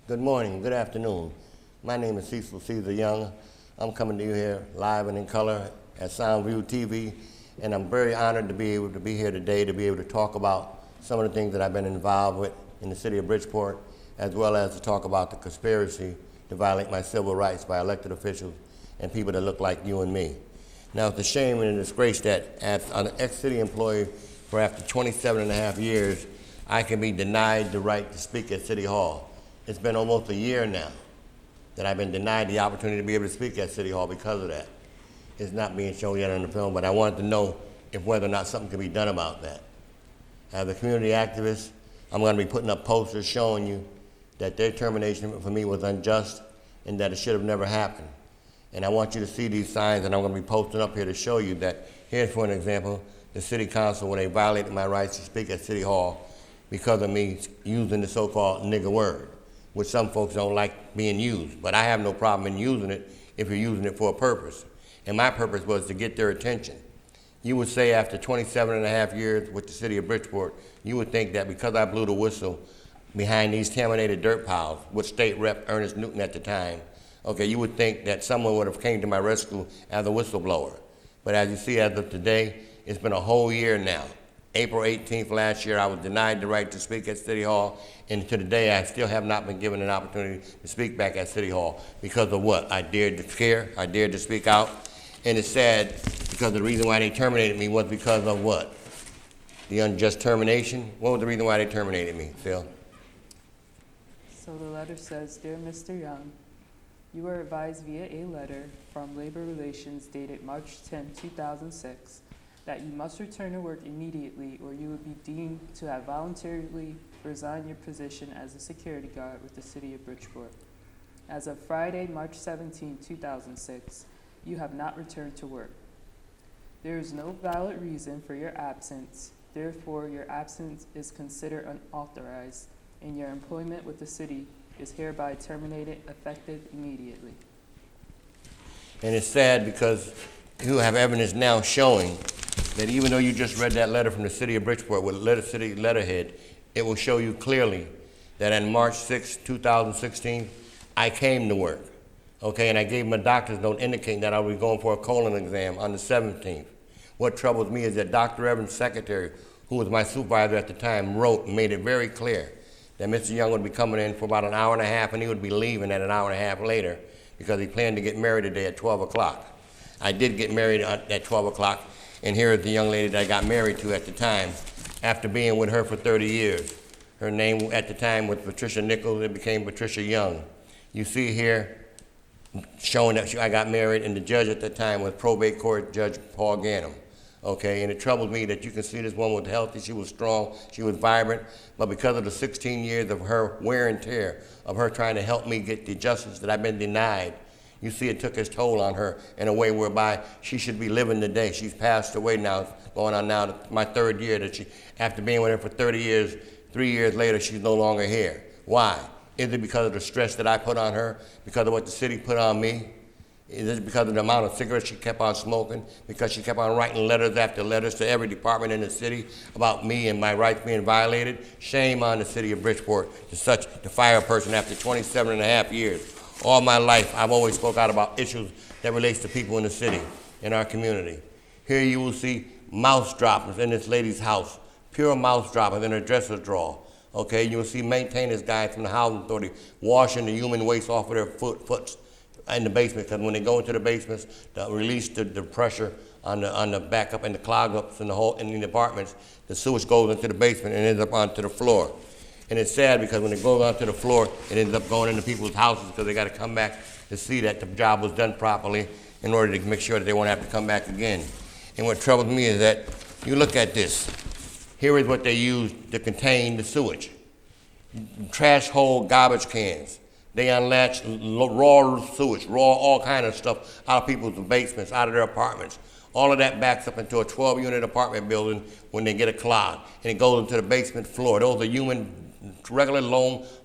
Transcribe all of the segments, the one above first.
Good morning, good afternoon. My name is Cecil Young. I'm coming to you here live and in color at Soundview TV, and I'm very honored to be able to be here today to be able to talk about some of the things that I've been involved with in the city of Bridgeport, as well as to talk about the conspiracy to violate my civil rights by elected officials and people that look like you and me. Now, it's a shame and a disgrace that as an ex-city employee for after 27 and a half years, I can be denied the right to speak at City Hall. It's been almost a year now that I've been denied the opportunity to be able to speak at City Hall because of that. It's not being shown yet on the film, but I wanted to know if whether or not something can be done about that. As a community activist, I'm going to be putting up posters showing you that their termination for me was unjust and that it should have never happened. And I want you to see these signs, and I'm going to be posting up here to show you that. Here's, for an example, the city council, when they violated my rights to speak at City Hall because of me using the so-called nigger word, which some folks don't like being used. But I have no problem in using it if you're using it for a purpose. And my purpose was to get their attention. You would say after 27 and a half years with the city of Bridgeport, you would think that because I blew the whistle behind these contaminated dirt piles with State Rep Ernest Newton at the time, okay, you would think that someone would have came to my rescue as a whistleblower. But as you see, as of today, it's been a whole year now. April 18th last year, I was denied the right to speak at City Hall, and to today, I still have not been given an opportunity to speak back at City Hall because of what? I dared to care, I dared to speak out, and it's sad because the reason why they terminated me was because of what? The unjust termination? What was the reason why they terminated me, Phil? So the letter says, Dear Mr. Young, you were advised via a letter from Labor Relations dated March 10, 2006, that you must return to work immediately or you would be deemed to have voluntarily resigned your position as a security guard with the city of Bridgeport. As of Friday, March 17, 2006, you have not returned to work. There is no valid reason for your absence. Therefore, your absence is considered unauthorized, and your employment with the city is hereby terminated effective immediately. And it's sad because you have evidence now showing that even though you just read that letter from the city of Bridgeport with city letterhead, it will show you clearly that on March 6, 2016, I came to work, okay? And I gave them a doctor's note indicating that I was going for a colon exam on the 17th. What troubles me is that Dr. Evans' secretary, who was my supervisor at the time, wrote and made it very clear that Mr. Young would be coming in for about an hour and a half and he would be leaving at an hour and a half later because he planned to get married today at 12 o'clock. I did get married at 12 o'clock, and here is the young lady that I got married to at the time after being with her for 30 years. Her name at the time was Patricia Nichols. It became Patricia Young. You see here showing that I got married, and the judge at the time was probate court Judge Paul Gannum. Okay, and it troubles me that you can see this woman was healthy, she was strong, she was vibrant, but because of the 16 years of her wear and tear, of her trying to help me get the justice that I've been denied, you see it took its toll on her in a way whereby she should be living today. She's passed away now, going on now to my third year that she, after being with her for 30 years, 3 years later, she's no longer here. Why? Is it because of the stress that I put on her? Because of what the city put on me? Is it because of the amount of cigarettes she kept on smoking? Because she kept on writing letters after letters to every department in the city about me and my rights being violated? Shame on the city of Bridgeport to fire a person after 27 and a half years. All my life, I've always spoke out about issues that relates to people in the city, in our community. Here you will see mouse droppers in this lady's house, pure mouse droppers in her dresser drawer. Okay, you will see maintenance guys from the housing authority washing the human waste off of their foots in the basement, because when they go into the basements to release the pressure on the backup and the clog ups in the apartments, the sewage goes into the basement and ends up onto the floor. And it's sad because when it goes onto the floor, it ends up going into people's houses because they got to come back to see that the job was done properly in order to make sure that they won't have to come back again. And what troubles me is that you look at this. Here is what they use to contain the sewage. Trash hole garbage cans. They unlatch raw sewage, raw all kind of stuff out of people's basements, out of their apartments. All of that backs up into a 12-unit apartment building when they get a clog, and it goes into the basement floor. Those are regular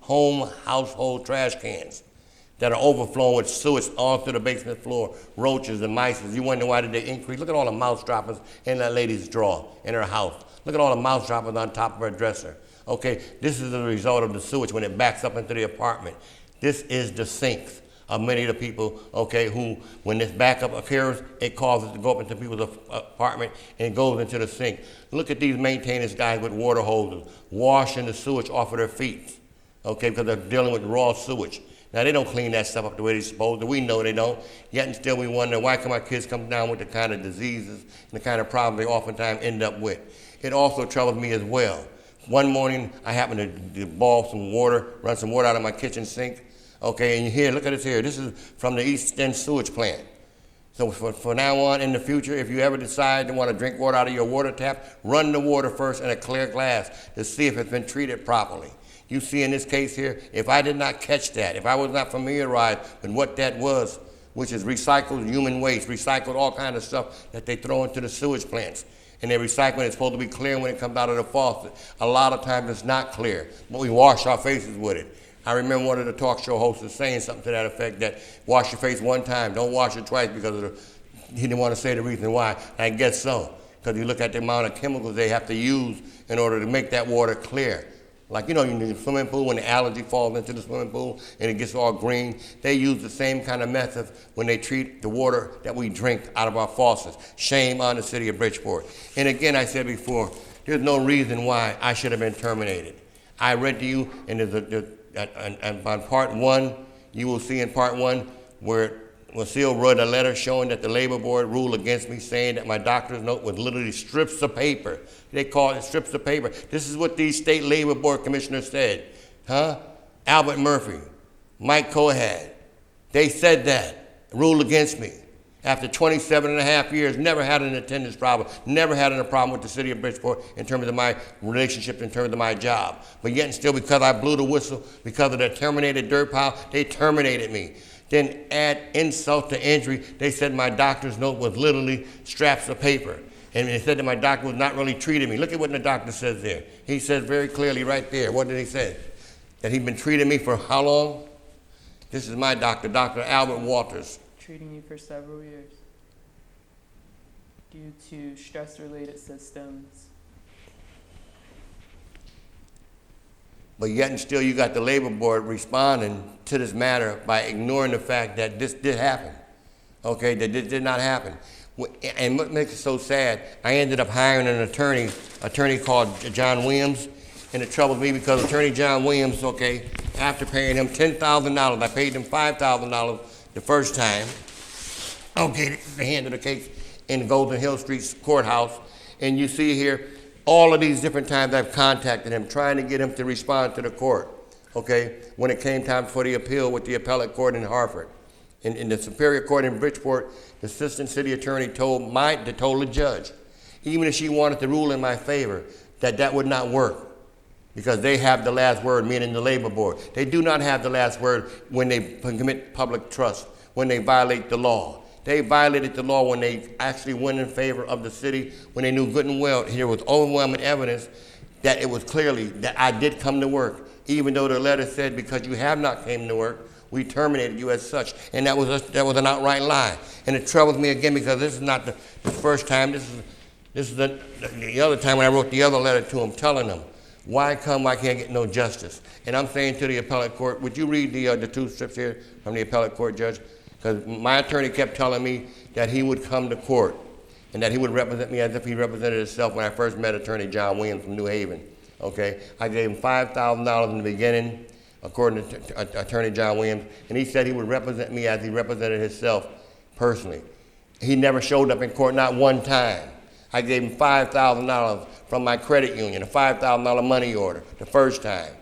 home household trash cans that are overflowing with sewage onto the basement floor, roaches and mice. You wonder why did they increase? Look at all the mouse droppers in that lady's drawer in her house. Look at all the mouse droppers on top of her dresser. Okay, this is the result of the sewage when it backs up into the apartment. This is the sinks of many of the people, okay, who, when this backup occurs, it causes it to go up into people's apartment and it goes into the sink. Look at these maintenance guys with water hoses, washing the sewage off of their feet, okay, because they're dealing with raw sewage. Now, they don't clean that stuff up the way they're supposed to. We know they don't. Yet and still we wonder, why come our kids come down with the kind of diseases and the kind of problems they oftentimes end up with? It also troubles me as well. One morning, I happened to boil some water, run some water out of my kitchen sink. Okay, and here, look at this here. This is from the East End sewage plant. So for now on in the future, if you ever decide to want to drink water out of your water tap, run the water first in a clear glass to see if it's been treated properly. You see in this case here, if I did not catch that, if I was not familiarized with what that was, which is recycled human waste, recycled all kinds of stuff that they throw into the sewage plants, and their recycling is supposed to be clear when it comes out of the faucet. A lot of times it's not clear, but we wash our faces with it. I remember one of the talk show hosts saying something to that effect, that wash your face one time, don't wash it twice, because he didn't want to say the reason why. I guess so, because you look at the amount of chemicals they have to use in order to make that water clear. Like, you know, in the swimming pool, when the algae falls into the swimming pool and it gets all green, they use the same kind of method when they treat the water that we drink out of our faucets. Shame on the city of Bridgeport. And again, I said before, there's no reason why I should have been terminated. I read to you, and on part one, you will see in part one where Cecil wrote a letter showing that the labor board ruled against me, saying that my doctor's note was literally strips of paper. They call it strips of paper. This is what these state labor board commissioners said. Albert Murphy, Mike Cohad, they said that, ruled against me. After 27 and a half years, never had an attendance problem, never had a problem with the city of Bridgeport in terms of my relationship, in terms of my job. But yet and still, because I blew the whistle, because of the terminated dirt pile, they terminated me. Then add insult to injury, they said my doctor's note was literally scraps of paper. And they said that my doctor was not really treating me. Look at what the doctor says there. He says very clearly right there, what did he say? That he'd been treating me for how long? This is my doctor, Dr. Albert Walters. Treating you for several years due to stress-related systems. But yet and still, you got the labor board responding to this matter by ignoring the fact that this did happen. Okay, that this did not happen. And what makes it so sad, I ended up hiring an attorney called John Williams. And it troubles me because Attorney John Williams, okay, after paying him $10,000, I paid him $5,000 the first time. Okay, they handled the case in Golden Hill Street courthouse. And you see here, all of these different times I've contacted him, trying to get him to respond to the court, okay, when it came time for the appeal with the appellate court in Hartford. In the Superior Court in Bridgeport, the assistant city attorney told the judge, even if she wanted to rule in my favor, that would not work, because they have the last word, meaning the labor board. They do not have the last word when they commit public trust, when they violate the law. They violated the law when they actually went in favor of the city, when they knew good and well there was overwhelming evidence that it was clearly that I did come to work, even though the letter said, because you have not came to work, we terminated you as such. And that was an outright lie. And it troubles me again, because this is not the first time. This is the other time when I wrote the other letter to him, telling him, why can't I get no justice? And I'm saying to the appellate court, would you read the two strips here from the appellate court judge? Because my attorney kept telling me that he would come to court and that he would represent me as if he represented himself when I first met Attorney John Williams from New Haven. Okay, I gave him $5,000 in the beginning, according to Attorney John Williams, and he said he would represent me as he represented himself personally. He never showed up in court, not one time. I gave him $5,000 from my credit union, a $5,000 money order, the first time.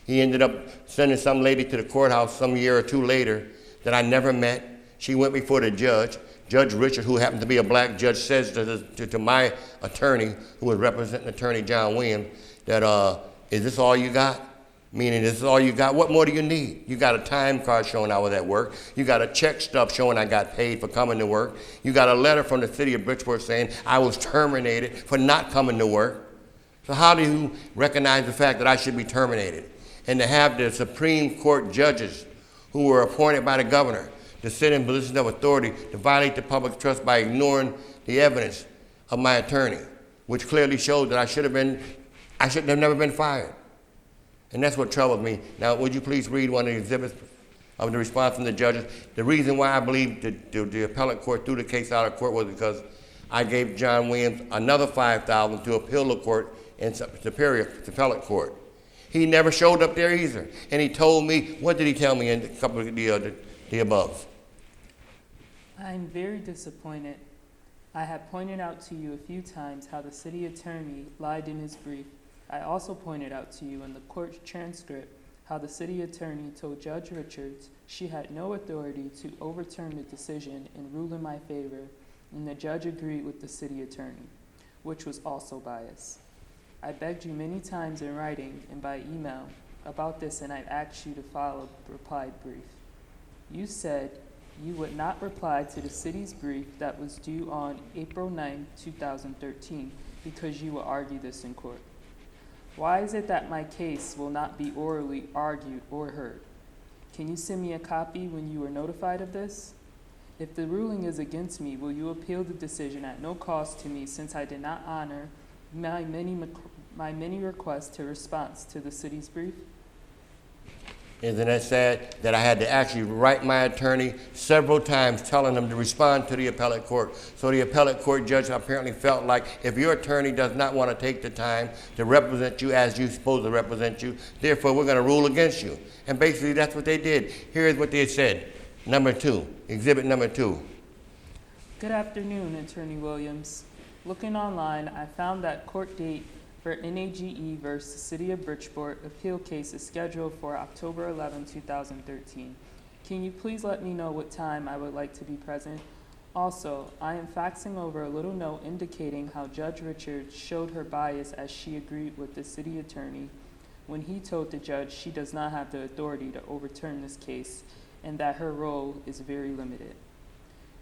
He ended up sending some lady to the courthouse some year or two later that I never met. She went before the judge. Judge Richard, who happened to be a black judge, says to my attorney, who was representing Attorney John Williams, that, is this all you got? Meaning, this is all you got? What more do you need? You got a time card showing I was at work. You got a check stub showing I got paid for coming to work. You got a letter from the city of Bridgeport saying I was terminated for not coming to work. So how do you recognize the fact that I should be terminated? And to have the Supreme Court judges who were appointed by the governor to sit in positions of authority to violate the public trust by ignoring the evidence of my attorney, which clearly showed that I should have never been fired. And that's what troubles me. Now, would you please read one of the exhibits of the response from the judges? The reason why I believe the appellate court threw the case out of court was because I gave John Williams another $5,000 to appeal the court in Superior Appellate Court. He never showed up there either. And he told me, what did he tell me in a couple of the above? I'm very disappointed. I have pointed out to you a few times how the city attorney lied in his brief. I also pointed out to you in the court transcript how the city attorney told Judge Richards she had no authority to overturn the decision and rule in my favor, and the judge agreed with the city attorney, which was also biased. I begged you many times in writing and by email about this, and I asked you to file a reply brief. You said you would not reply to the city's brief that was due on April 9, 2013, because you will argue this in court. Why is it that my case will not be orally argued or heard? Can you send me a copy when you were notified of this? If the ruling is against me, will you appeal the decision at no cost to me, since I did not honor my many requests to response to the city's brief? Isn't that sad that I had to actually write my attorney several times telling him to respond to the appellate court? So the appellate court judge apparently felt like if your attorney does not want to take the time to represent you as you're supposed to represent you, therefore we're going to rule against you. And basically that's what they did. Here's what they said. Number 2, exhibit number 2. Good afternoon, Attorney Williams. Looking online, I found that court date for NAGE versus City of Bridgeport appeal case is scheduled for October 11, 2013. Can you please let me know what time I would like to be present? Also, I am faxing over a little note indicating how Judge Richards showed her bias as she agreed with the city attorney when he told the judge she does not have the authority to overturn this case and that her role is very limited.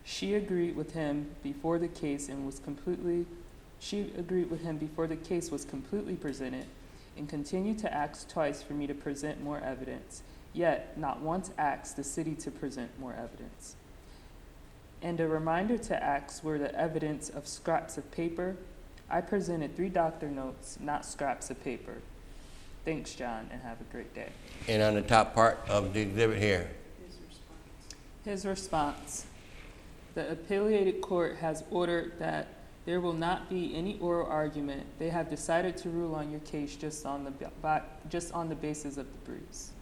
She agreed with him before the case was completely presented, and continued to ask twice for me to present more evidence, yet not once asked the city to present more evidence. And a reminder to ask were the evidence of scraps of paper. I presented 3 doctor notes, not scraps of paper. Thanks, John, and have a great day. And on the top part of the exhibit here. His response. The appellated court has ordered that there will not be any oral argument. They have decided to rule on your case just on the basis of the briefs.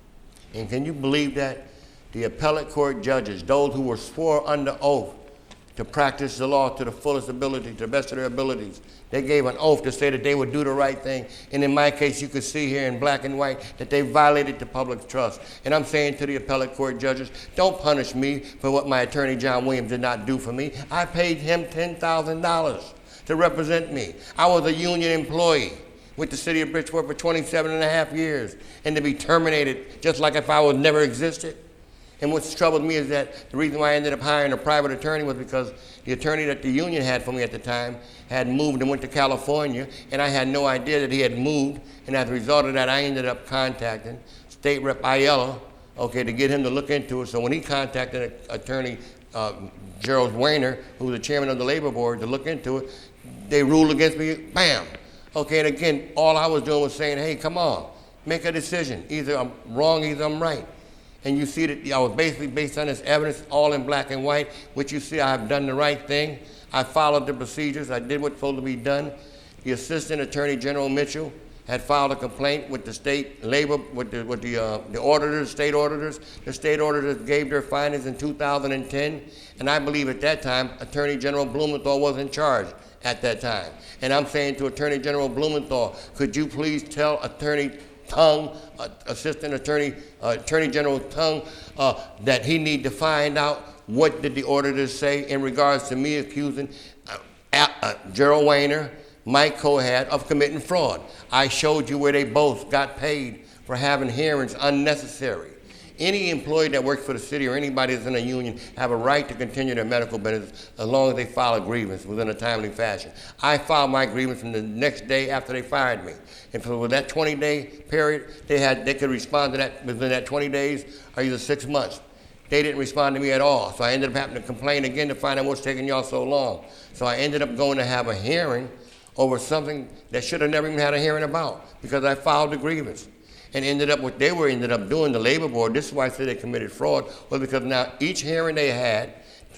And can you believe that? The appellate court judges, those who were sworn under oath to practice the law to the fullest ability, to the best of their abilities, they gave an oath to say that they would do the right thing. And in my case, you could see here in black and white that they violated the public trust. And I'm saying to the appellate court judges, don't punish me for what my attorney John Williams did not do for me. I paid him $10,000 to represent me. I was a union employee with the city of Bridgeport for 27 and a half years, and to be terminated just like if I was never existed. And what's troubled me is that the reason why I ended up hiring a private attorney was because the attorney that the union had for me at the time had moved and went to California, and I had no idea that he had moved. And as a result of that, I ended up contacting State Rep Ayala, to get him to look into it. So when he contacted attorney Gerald Weiner, who was the chairman of the labor board, to look into it, they ruled against me, bam. And again, all I was doing was saying, hey, come on, make a decision. Either I'm wrong, either I'm right. And you see that I was basically based on this evidence, all in black and white, which you see I have done the right thing. I followed the procedures. I did what's supposed to be done. The Assistant Attorney General Mitchell had filed a complaint with the state labor, with the auditors, state auditors. The state auditors gave their findings in 2010, and I believe at that time, Attorney General Blumenthal was in charge at that time. And I'm saying to Attorney General Blumenthal, could you please tell Attorney Tung, Assistant Attorney General Tung, that he need to find out what did the auditors say in regards to me accusing Gerald Weiner, Mike Cohad of committing fraud. I showed you where they both got paid for having hearings unnecessary. Any employee that works for the city or anybody that's in a union have a right to continue their medical benefits as long as they file a grievance within a timely fashion. I filed my grievance from the next day after they fired me. And for that 20-day period, they could respond to that within that 20 days or either 6 months. They didn't respond to me at all. So I ended up having to complain again to find out what's taking y'all so long. So I ended up going to have a hearing over something that should have never even had a hearing about because I filed the grievance. and ended up what they were ended up doing, the labor board, this is why I said they committed fraud, was because now each hearing they had,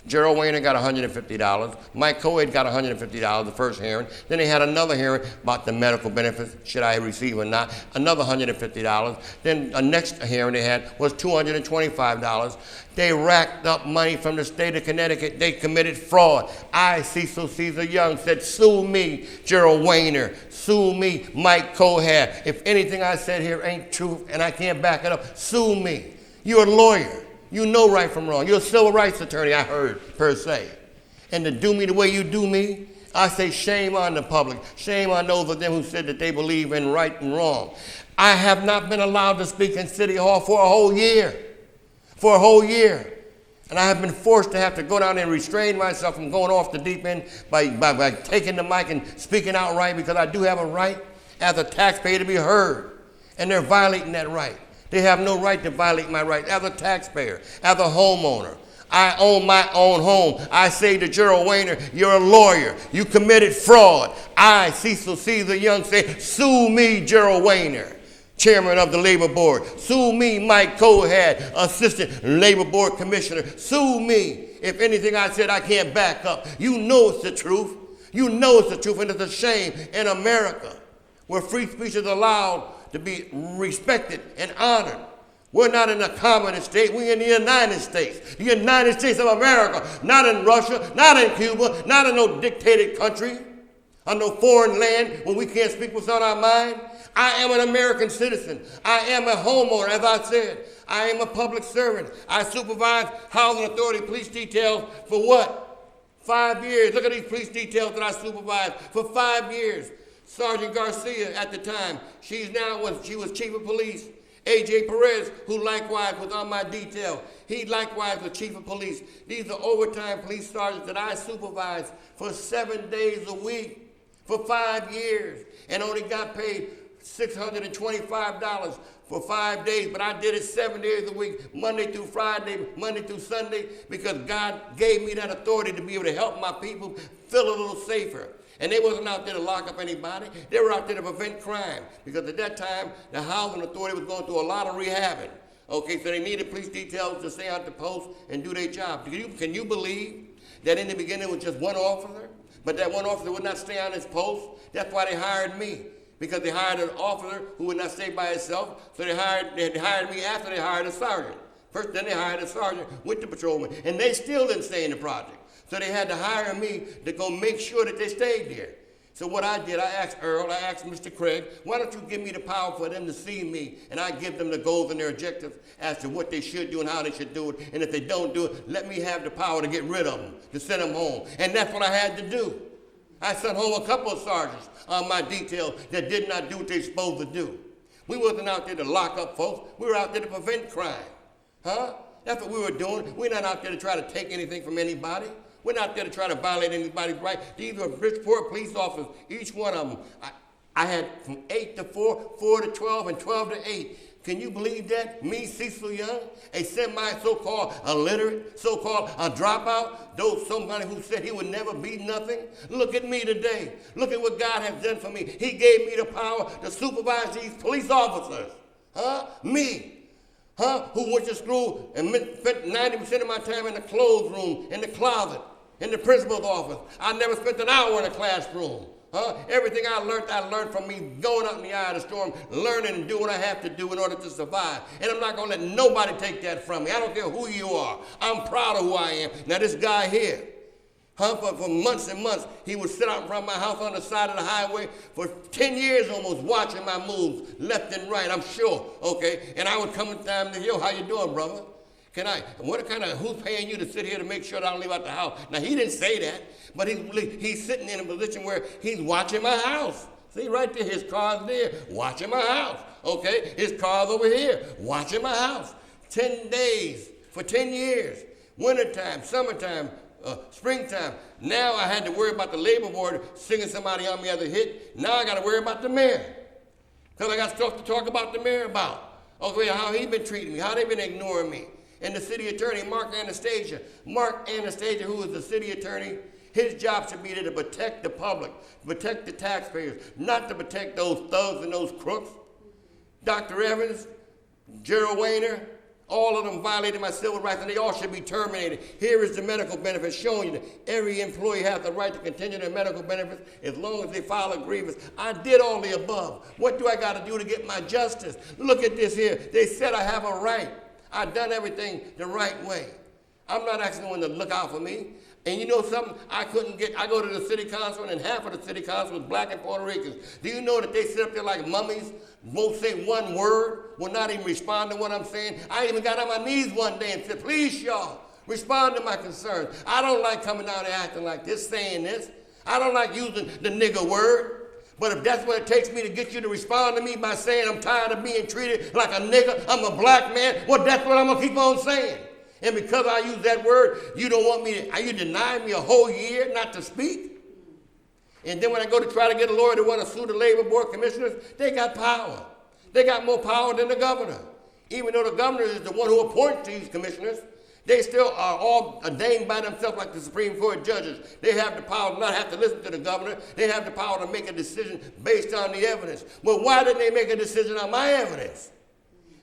Gerald Weiner got $150. Mike Coed got $150 the first hearing. Then they had another hearing about the medical benefits, should I receive or not, another $150. Then the next hearing they had was $225. They racked up money from the state of Connecticut. They committed fraud. I, Cecil Young, said, sue me, Gerald Weiner. Sue me, Mike Coed. If anything I said here ain't true and I can't back it up, sue me. You're a lawyer. You know right from wrong. You're a civil rights attorney, I heard, per se. And to do me the way you do me, I say shame on the public. Shame on those of them who said that they believe in right and wrong. I have not been allowed to speak in City Hall for a whole year. For a whole year. And I have been forced to have to go down and restrain myself from going off the deep end by taking the mic and speaking outright, because I do have a right as a taxpayer to be heard. And they're violating that right. They have no right to violate my right as a taxpayer, as a homeowner. I own my own home. I say to Gerald Weiner, you're a lawyer. You committed fraud. I, Cecil Young, say, sue me, Gerald Weiner, chairman of the labor board. Sue me, Mike Coed, assistant labor board commissioner. Sue me. If anything I said I can't back up. You know it's the truth. You know it's the truth, and it's a shame in America where free speech is allowed to be respected and honored. We're not in a communist state. We're in the United States. The United States of America. Not in Russia, not in Cuba, not in no dictated country, on no foreign land where we can't speak what's on our mind. I am an American citizen. I am a homeowner, as I said. I am a public servant. I supervise housing authority police details for what? 5 years. Look at these police details that I supervised for 5 years. Sergeant Garcia at the time, she was chief of police. A.J. Perez, who likewise was on my detail, he likewise was chief of police. These are overtime police sergeants that I supervised for 7 days a week for 5 years and only got paid $625 for 5 days, but I did it 7 days a week, Monday through Friday, Monday through Sunday, because God gave me that authority to be able to help my people feel a little safer. And they wasn't out there to lock up anybody. They were out there to prevent crime. Because at that time, the housing authority was going through a lot of rehabbing. Okay, so they needed police details to stay out the post and do their job. Can you believe that in the beginning it was just one officer? But that one officer would not stay on his post? That's why they hired me. Because they hired an officer who would not stay by himself. So they hired me after they hired a sergeant. First, then they hired a sergeant with the patrolman. And they still didn't stay in the project. So they had to hire me to go make sure that they stayed there. So what I did, I asked Earl, I asked Mr. Craig, why don't you give me the power for them to see me, and I give them the goals and their objectives as to what they should do and how they should do it. And if they don't do it, let me have the power to get rid of them, to send them home. And that's what I had to do. I sent home a couple of sergeants on my detail that did not do what they were supposed to do. We wasn't out there to lock up folks. We were out there to prevent crime. Huh? That's what we were doing. We're not out there to try to take anything from anybody. We're not there to try to violate anybody's right. These are Bridgeport police officers, each one of them. I had from 8 to 4, 4 to 12, and 12 to 8. Can you believe that? Me, Cecil Young, a semi-so-called illiterate, so-called a dropout, those somebody who said he would never be nothing. Look at me today. Look at what God has done for me. He gave me the power to supervise these police officers. Huh? Me. Huh? Who went to school and spent 90% of my time in the clothes room, in the closet, in the principal's office. I never spent an hour in a classroom. Huh? Everything I learned from me going out in the eye of the storm, learning and doing what I have to do in order to survive. And I'm not going to let nobody take that from me. I don't care who you are. I'm proud of who I am. Now this guy here, for months and months, he would sit out in front of my house on the side of the highway for 10 years almost, watching my moves left and right, I'm sure, okay? And I would come in time to, yo, how you doing, brother? Who's paying you to sit here to make sure that I don't leave out the house? Now, he didn't say that, but he's sitting in a position where he's watching my house. See, right there, his car's there, watching my house, okay? His car's over here, watching my house. 10 days for 10 years, wintertime, summertime, springtime. Now I had to worry about the labor board singing somebody on me as a hit. Now I got to worry about the mayor. Because I got stuff to talk about the mayor about. Okay, how he been treating me, how they been ignoring me. And the city attorney, Mark Anastasia. Mark Anastasia, who is the city attorney, his job should be there to protect the public, protect the taxpayers, not to protect those thugs and those crooks. Dr. Evans, Gerald Weiner, all of them violated my civil rights, and they all should be terminated. Here is the medical benefits showing you that every employee has the right to continue their medical benefits as long as they file a grievance. I did all the above. What do I got to do to get my justice? Look at this here. They said I have a right. I've done everything the right way. I'm not asking anyone to look out for me. And you know something? I go to the city council, and half of the city council is black and Puerto Ricans. Do you know that they sit up there like mummies, won't say one word, will not even respond to what I'm saying? I even got on my knees one day and said, please, y'all, respond to my concerns. I don't like coming down and acting like this, saying this. I don't like using the nigger word. But if that's what it takes me to get you to respond to me by saying I'm tired of being treated like a nigger, I'm a black man, well, that's what I'm going to keep on saying. And because I use that word, you don't want me to, you deny me a whole year not to speak? And then when I go to try to get a lawyer to want to sue the labor board commissioners, they got power. They got more power than the governor. Even though the governor is the one who appoints these commissioners, they still are all ordained by themselves like the Supreme Court judges. They have the power to not have to listen to the governor. They have the power to make a decision based on the evidence. Well, why didn't they make a decision on my evidence?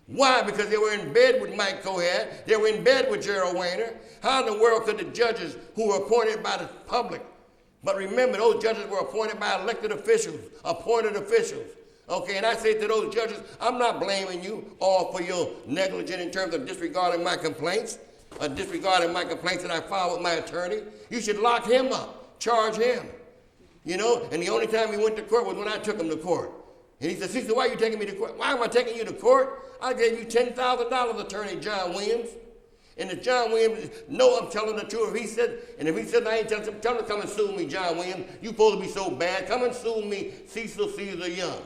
Why? Because they were in bed with Mike Cohad. They were in bed with Gerald Weiner. How in the world could the judges who were appointed by the public, but remember, those judges were appointed by elected officials, appointed officials. Okay, and I say to those judges, I'm not blaming you all for your negligence in terms of disregarding my complaints, disregarding my complaints that I filed with my attorney. You should lock him up, charge him. You know, and the only time he went to court was when I took him to court. And he said, Cecil, why are you taking me to court? Why am I taking you to court? I gave you $10,000, Attorney John Williams. And if John Williams, no, I'm telling the truth. If he said I ain't telling him, tell him to come and sue me, John Williams. You supposed to be so bad. Come and sue me, Cecil Young.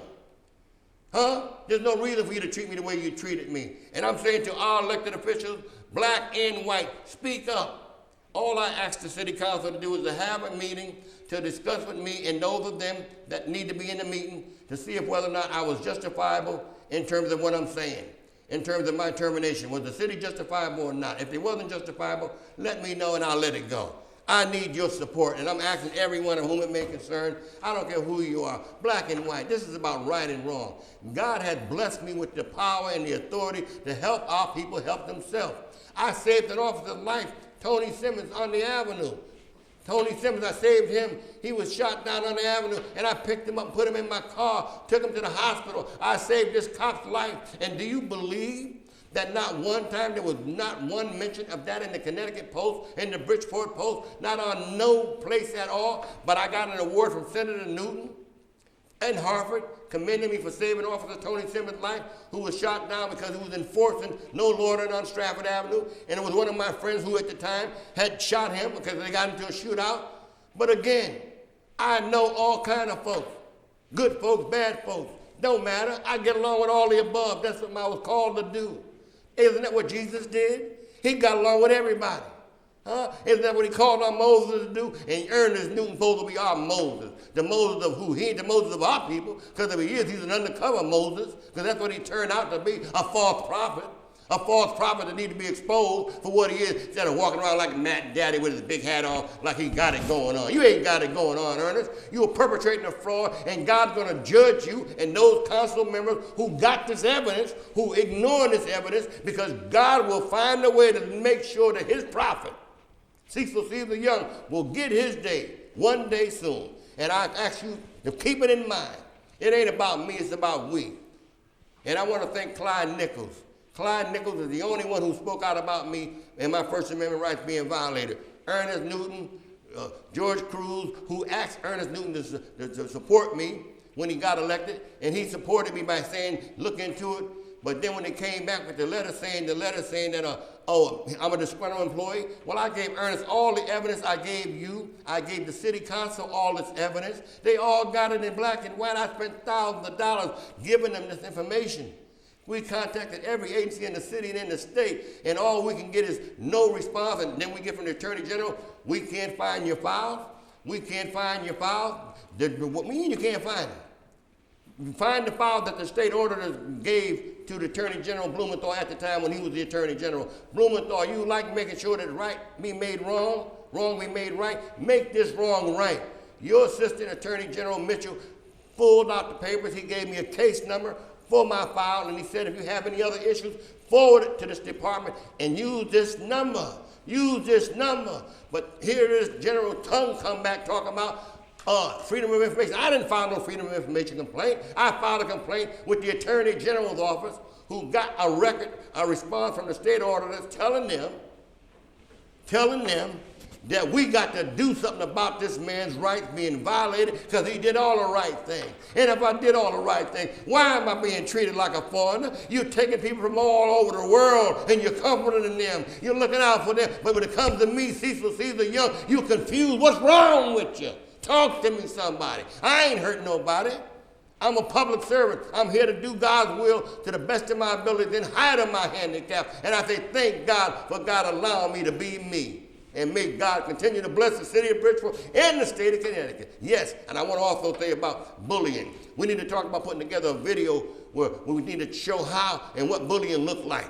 Huh? There's no reason for you to treat me the way you treated me. And I'm saying to our elected officials, black and white, speak up. All I ask the city council to do is to have a meeting to discuss with me and those of them that need to be in the meeting to see if whether or not I was justifiable in terms of what I'm saying, in terms of my termination. Was the city justifiable or not? If it wasn't justifiable, let me know and I'll let it go. I need your support, and I'm asking everyone of whom it may concern. I don't care who you are, black and white. This is about right and wrong. God has blessed me with the power and the authority to help our people help themselves. I saved an officer's life, Tony Simmons, on the avenue. Tony Simmons, I saved him. He was shot down on the avenue, and I picked him up, put him in my car, took him to the hospital. I saved this cop's life. And do you believe that not one time there was not one mention of that in the Connecticut Post, in the Bridgeport Post, not on no place at all? But I got an award from Senator Newton and Harvard, commending me for saving Officer Tony Simmons' life, who was shot down because he was enforcing no loitering on Stratford Avenue. And it was one of my friends who at the time had shot him because they got into a shootout. But again, I know all kind of folks, good folks, bad folks. Don't matter. I get along with all the above. That's what I was called to do. Isn't that what Jesus did? He got along with everybody. Huh? Isn't that what he called on Moses to do? And Ernest Newton supposed to be our Moses. The Moses of who? He ain't the Moses of our people, because if he is, he's an undercover Moses, because that's what he turned out to be, a false prophet. A false prophet that need to be exposed for what he is, instead of walking around like Matt Daddy with his big hat on, like he got it going on. You ain't got it going on, Ernest. You are perpetrating a fraud, and God's going to judge you and those council members who got this evidence, who ignoring this evidence, because God will find a way to make sure that his prophet, Cecil Young, will get his day one day soon. And I ask you to keep it in mind. It ain't about me, it's about we. And I want to thank Clyde Nichols. Clyde Nichols is the only one who spoke out about me and my First Amendment rights being violated. Ernest Newton, George Cruz, who asked Ernest Newton to support me when he got elected, and he supported me by saying, look into it. But then when they came back with the letter saying that, I'm a disgruntled employee, well, I gave Ernest all the evidence I gave you. I gave the city council all this evidence. They all got it in black and white. I spent thousands of dollars giving them this information. We contacted every agency in the city and in the state, and all we can get is no response. And then we get from the Attorney General, we can't find your files. We can't find your files. What mean you can't find them? Find the file that the state auditor gave to the Attorney General Blumenthal at the time when he was the Attorney General. Blumenthal, you like making sure that right be made wrong, wrong be made right. Make this wrong right. Your Assistant Attorney General Mitchell pulled out the papers. He gave me a case number, for my file, and he said, if you have any other issues, forward it to this department and use this number. Use this number. But here this General Tongue come back talking about freedom of information. I didn't file no freedom of information complaint. I filed a complaint with the Attorney General's office, who got a response from the state auditors telling them that we got to do something about this man's rights being violated because he did all the right things. And if I did all the right things, why am I being treated like a foreigner? You're taking people from all over the world and you're comforting them. You're looking out for them. But when it comes to me, Cecil Young, you're confused. What's wrong with you? Talk to me, somebody. I ain't hurt nobody. I'm a public servant. I'm here to do God's will to the best of my ability in height of my handicap. And I say thank God for God allowing me to be me. And may God continue to bless the city of Bridgeport and the state of Connecticut. Yes, and I want to also say about bullying. We need to talk about putting together a video where we need to show how and what bullying looked like.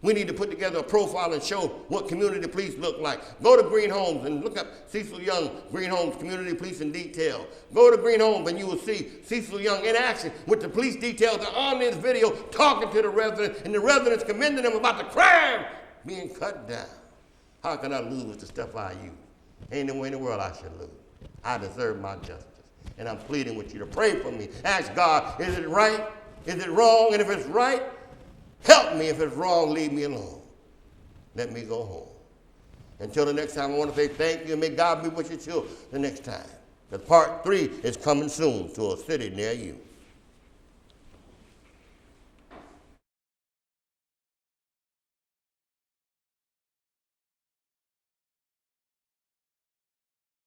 We need to put together a profile and show what community police look like. Go to Green Homes and look up Cecil Young, Green Homes Community Police in detail. Go to Green Homes and you will see Cecil Young in action with the police details that are on this video talking to the residents, and the residents commending them about the crime being cut down. How can I lose the stuff I use? Ain't no way in the world I should lose. I deserve my justice. And I'm pleading with you to pray for me. Ask God, is it right? Is it wrong? And if it's right, help me. If it's wrong, leave me alone. Let me go home. Until the next time, I want to say thank you, and may God be with you till the next time. Because part 3 is coming soon to a city near you.